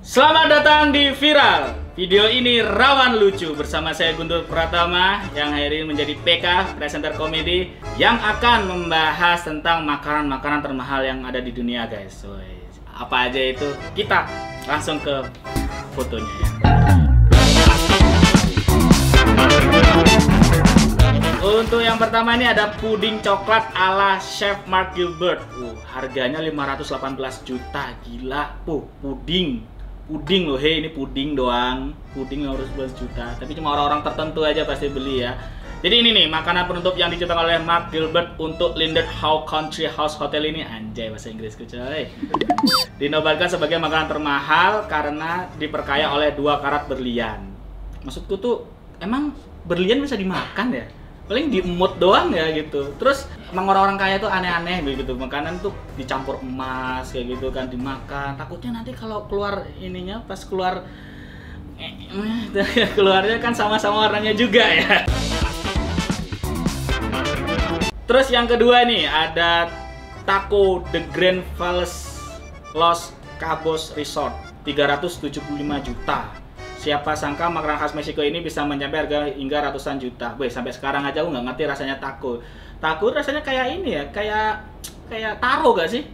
Selamat datang di Viral. Video ini rawan lucu bersama saya Guntur Pratama yang hari ini menjadi PK, presenter komedi yang akan membahas tentang makanan-makanan termahal yang ada di dunia, guys. So, apa aja itu? Kita langsung ke fotonya ya. Untuk yang pertama ini ada puding coklat ala Chef Mark Gilbert. Harganya 518 juta, gila. Puding loh, ini puding doang. Puding 511 juta. Tapi cuma orang-orang tertentu aja pasti beli ya. Jadi ini nih makanan penutup yang diciptakan oleh Mark Gilbert untuk Lindert Howe Country House Hotel ini. Anjay, bahasa Inggrisku coy. Dinobatkan sebagai makanan termahal karena diperkaya oleh 2 karat berlian. Maksudku tuh emang berlian bisa dimakan ya? Paling diemut doang ya gitu. Terus emang orang-orang kaya tuh aneh-aneh begitu, makanan tuh dicampur emas kayak gitu kan, dimakan. Takutnya nanti kalau keluar ininya pas keluar keluarnya kan sama-sama warnanya juga ya. Terus yang kedua nih ada Taco The Grand Palace Los Cabos Resort, 375 juta. Siapa sangka makanan khas Meksiko ini bisa mencapai harga hingga ratusan juta. Boy, sampai sekarang aja aku nggak ngerti rasanya taco. Taco rasanya kayak ini ya, kayak taro gak sih?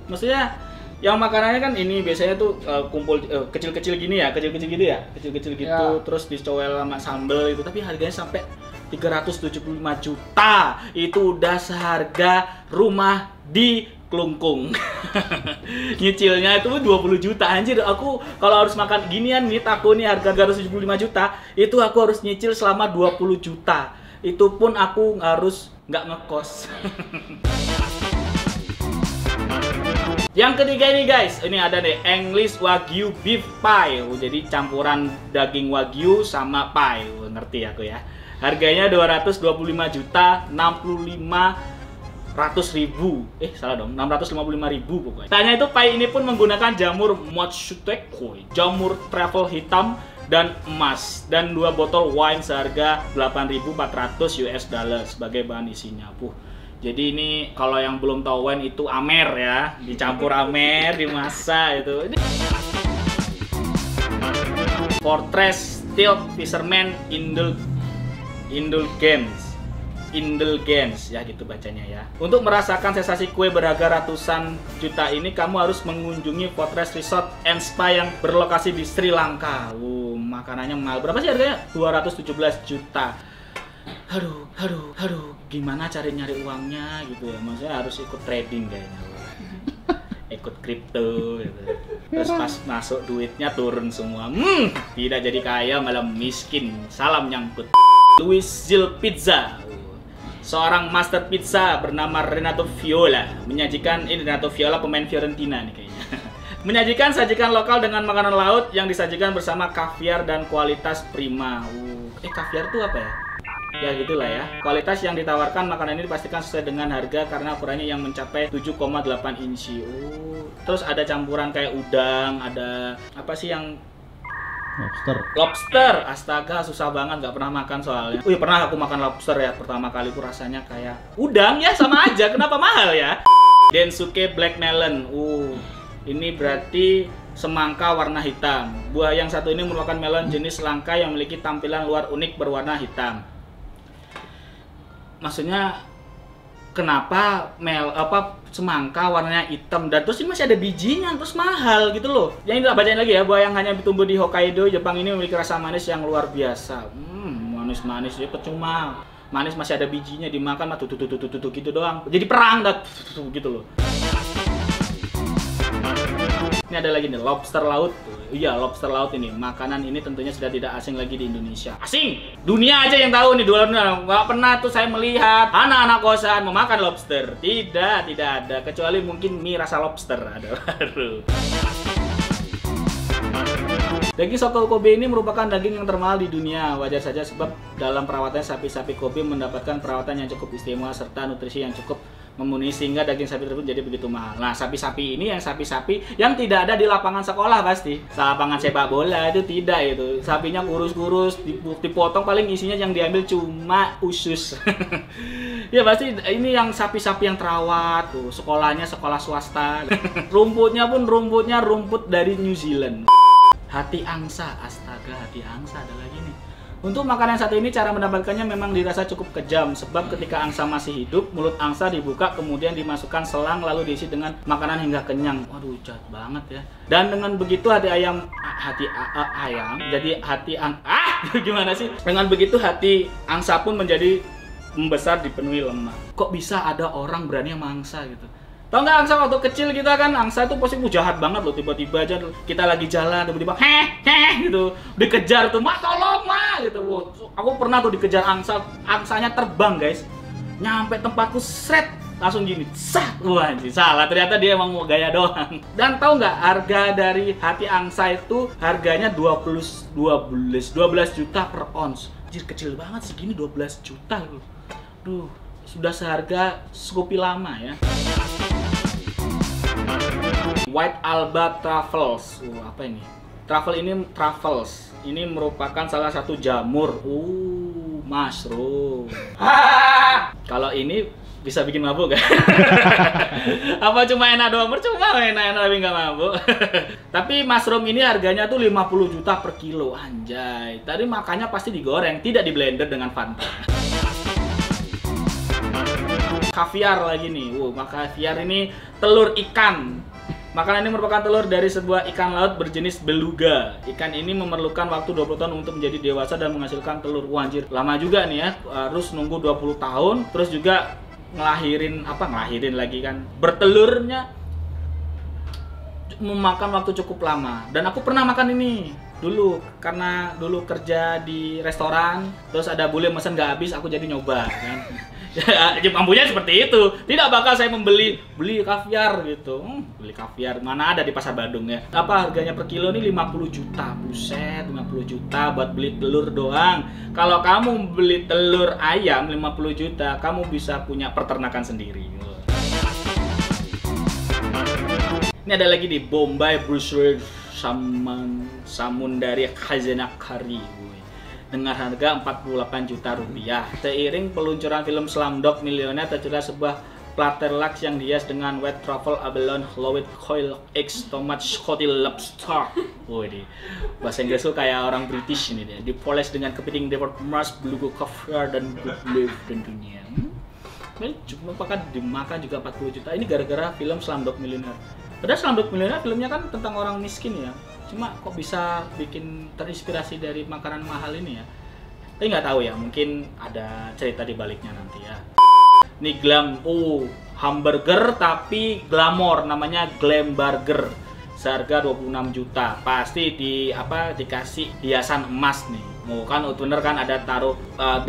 Maksudnya yang makanannya kan ini biasanya tuh kumpul kecil-kecil gini ya, kecil-kecil gitu ya, kecil-kecil gitu, ya. Terus dicowel sama sambel itu. Tapi harganya sampai 375 juta. Itu udah seharga rumah di Klungkung. Nyicilnya itu 20 juta, anjir. Aku kalau harus makan ginian nih taco nih harga 375 juta, itu aku harus nyicil selama 20 juta. Itu pun aku harus nggak ngekos. Yang ketiga ini guys, ini ada deh English Wagyu Beef Pie. Jadi campuran daging wagyu sama pie. Ngerti aku ya. Harganya 225 juta, 655.000 pokoknya. Tanya itu pie ini pun menggunakan jamur motsuteko, jamur truffle hitam dan emas, dan 2 botol wine seharga 8.400 US dollar sebagai bahan isinya. Jadi ini kalau yang belum tahu wine itu amer ya, dicampur amer, dimasak itu. Fortress Steel Fisherman Indulgence ya gitu bacanya ya. Untuk merasakan sensasi kue berharga ratusan juta ini, kamu harus mengunjungi Fortress Resort and Spa yang berlokasi di Sri Lanka. Makanannya mahal. Berapa sih harganya? 217 juta. Aduh, gimana cari nyari uangnya gitu ya? Maksudnya harus ikut trading kayaknya. Ikut kripto gitu. Terus pas masuk duitnya turun semua. Tidak jadi kaya malah miskin. Salam nyangkut. Louis Gil Pizza. Seorang master pizza bernama Renato Viola menyajikan, ini Renato Viola pemain Fiorentina nih kayaknya. Menyajikan sajikan lokal dengan makanan laut yang disajikan bersama kaviar dan kualitas prima. Kaviar tuh apa ya? Ya gitulah ya. Kualitas yang ditawarkan makanan ini dipastikan sesuai dengan harga karena ukurannya yang mencapai 7,8 inci. Terus ada campuran kayak udang, ada apa sih yang Lobster, astaga susah banget, nggak pernah makan soalnya. Pernah aku makan lobster ya, pertama kali itu rasanya kayak udang ya, sama aja, kenapa mahal ya? Densuke Black Melon, ini berarti semangka warna hitam. Buah yang satu ini merupakan melon jenis langka yang memiliki tampilan luar unik berwarna hitam. Maksudnya kenapa semangka warnanya hitam dan terus ini masih ada bijinya, terus mahal gitu loh. Yang ini tak bacain lagi ya, buah yang hanya tumbuh di Hokkaido, Jepang ini memiliki rasa manis yang luar biasa. Manis-manis ya, percuma. Manis masih ada bijinya, dimakan mah tuh gitu doang. Jadi perang dah gitu loh. Ini ada lagi nih, lobster laut. Iya, lobster laut ini. Makanan ini tentunya sudah tidak asing lagi di Indonesia. Asing! Dunia aja yang tahu nih, dunia. Nggak pernah tuh saya melihat anak-anak kosan memakan lobster. Tidak ada. Kecuali mungkin mie rasa lobster. Ada baru. Daging soto Kobe ini merupakan daging yang termahal di dunia. Wajar saja sebab dalam perawatannya sapi-sapi Kobe mendapatkan perawatan yang cukup istimewa serta nutrisi yang cukup memenuhi sehingga daging sapi tersebut jadi begitu mahal. Nah, sapi-sapi ini yang sapi-sapi yang tidak ada di lapangan sekolah pasti. Lapangan sepak bola itu tidak itu. Sapinya kurus-kurus, dipotong paling isinya yang diambil cuma usus. Ya pasti ini yang sapi-sapi yang terawat tuh. Sekolahnya sekolah swasta. Rumputnya pun rumput dari New Zealand. hati angsa. Astaga, hati angsa ada lagi nih. Untuk makanan satu ini, cara mendapatkannya memang dirasa cukup kejam. Sebab ketika angsa masih hidup, mulut angsa dibuka, kemudian dimasukkan selang, lalu diisi dengan makanan hingga kenyang. Waduh, jahat banget ya. Dan dengan begitu gimana sih? Dengan begitu hati angsa pun menjadi membesar, dipenuhi lemak. Kok bisa ada orang berani sama angsa gitu? Tau nggak angsa waktu kecil kita kan, angsa itu pasti jahat banget loh, tiba-tiba aja kita lagi jalan, tiba-tiba heh gitu, dikejar tuh, "Ma, tolong, Ma!" gitu. Wow, aku pernah tuh dikejar angsa, angsanya terbang guys, nyampe tempatku, sret, langsung gini, sah, wah salah, ternyata dia emang mau gaya doang. Dan tahu nggak, harga dari hati angsa itu harganya 12 juta per ons. Jadi kecil banget segini, 12 juta loh. Duh, sudah seharga Scoopy lama ya. White Alba Truffles. Apa ini? Truffles. Ini merupakan salah satu jamur. Mushroom. Kalau ini bisa bikin mabuk gak? Apa cuma enak doang? Percuma enak tapi nggak mabuk. Tapi mushroom ini harganya tuh 50 juta per kilo. Anjay. Tadi makannya pasti digoreng, tidak di blender dengan Fanta. Kaviar lagi nih. Kaviar ini telur ikan. Makanan ini merupakan telur dari sebuah ikan laut berjenis beluga. Ikan ini memerlukan waktu 20 tahun untuk menjadi dewasa dan menghasilkan telur. Wah, anjir, lama juga nih ya. Harus nunggu 20 tahun. Terus juga ngelahirin lagi kan. Bertelurnya memakan waktu cukup lama. Dan aku pernah makan ini dulu, karena dulu kerja di restoran. Terus ada bule mesen nggak habis, aku jadi nyoba kan. Ya, mampunya seperti itu. Tidak bakal saya beli kaviar gitu. Beli kaviar mana ada di Pasar Badung ya. Apa harganya per kilo nih 50 juta. Buset, 50 juta buat beli telur doang. Kalau kamu beli telur ayam 50 juta, kamu bisa punya peternakan sendiri. Ini ada lagi di Bombay Brussels Samundari Khazanah Kari dengan harga 48 juta rupiah. Seiring peluncuran film Slumdog Millionaire, tercipta sebuah platter lux yang dihias dengan white truffle, abalone, lowered quail, eggs, tomat, Scottish lobster. Waduh, bahasa Inggris tuh kayak orang British ini dia. Dipoles dengan kepiting Devon Mars, beluga caviar dan good beef tentunya. Ini cuma dimakan juga 40 juta. Ini gara-gara film Slumdog Millionaire. Padahal Slumdog Millionaire filmnya kan tentang orang miskin ya. Cuma kok bisa bikin terinspirasi dari makanan mahal ini ya? Tapi nggak tahu ya, mungkin ada cerita di baliknya nanti ya. Ini hamburger tapi glamor, namanya Glam Burger. Seharga 26 juta. Pasti dikasih hiasan emas nih. Kan bener kan, ada taruh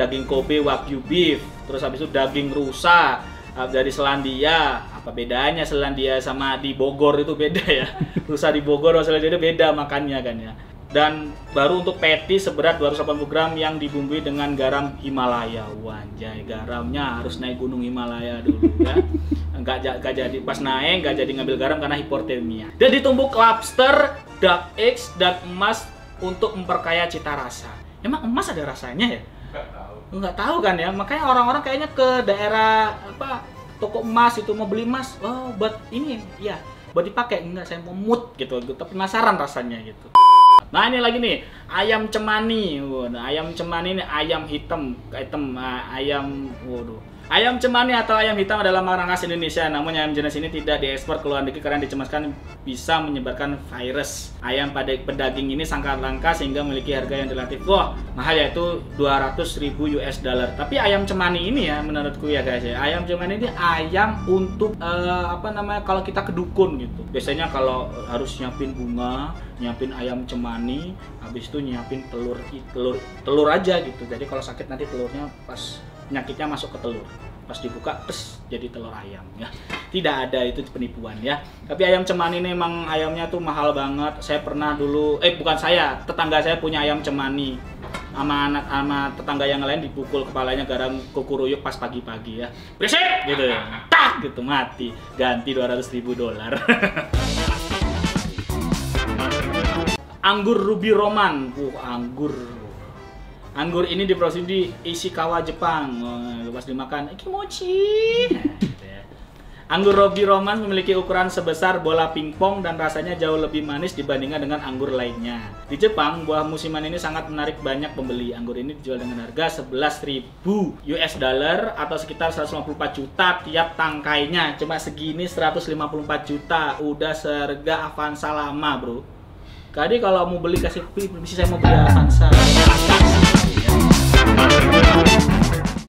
daging Kobe Wagyu beef, terus habis itu daging rusa dari Selandia. Apa bedanya Selandia sama di Bogor itu beda ya. Rusa di Bogor sama Selandia beda makannya kan ya. Dan baru untuk patty seberat 280 gram yang dibumbui dengan garam Himalaya. Wanjay, garamnya harus naik gunung Himalaya dulu ya. Nggak jadi, pas naik nggak jadi ngambil garam karena hipotermia. Dan ditumbuk lobster, duck eggs, dan emas untuk memperkaya cita rasa. Emang emas ada rasanya ya? Nggak tahu kan ya. Makanya orang-orang kayaknya ke daerah toko emas itu mau beli emas. Oh, buat ini ya, buat dipakai. Enggak, saya mau mood gitu. Penasaran rasanya gitu. Nah, ini lagi nih, ayam cemani. Ayam cemani ini ayam hitam. Ayam cemani atau ayam hitam adalah makanan khas Indonesia. Namun ayam jenis ini tidak diekspor ke luar negeri karena dicemaskan bisa menyebarkan virus. Ayam pedaging ini sangat langka sehingga memiliki harga yang relatif mahal, yaitu 200.000 US dollar. Tapi ayam cemani ini ya, menurutku ya guys ya, ayam cemani ini ayam untuk kalau kita ke dukun gitu. Biasanya kalau harus nyiapin bunga, nyiapin ayam cemani, habis itu nyiapin telur aja gitu. Jadi kalau sakit nanti telurnya pas penyakitnya masuk ke telur, pas dibuka jadi telur ayam ya. Tidak ada, itu penipuan ya. Tapi ayam cemani ini emang ayamnya tuh mahal banget. Saya pernah dulu, tetangga saya punya ayam cemani, sama tetangga yang lain dipukul kepalanya garam kukuruyuk pas pagi-pagi ya. Berisik gitu ya, tak gitu, mati, ganti 200.000 dolar. Anggur Ruby Roman. Anggur ini diproduksi di Ishikawa, Jepang. Pas dimakan kimochi. Anggur Robi Romance memiliki ukuran sebesar bola pingpong dan rasanya jauh lebih manis dibandingkan dengan anggur lainnya. Di Jepang, buah musiman ini sangat menarik banyak pembeli. Anggur ini dijual dengan harga 11.000 US dollar atau sekitar 154 juta tiap tangkainya. Cuma segini 154 juta, udah seharga Avanza lama, bro. Jadi kalau mau beli kasih permisi, saya mau beli Avanza.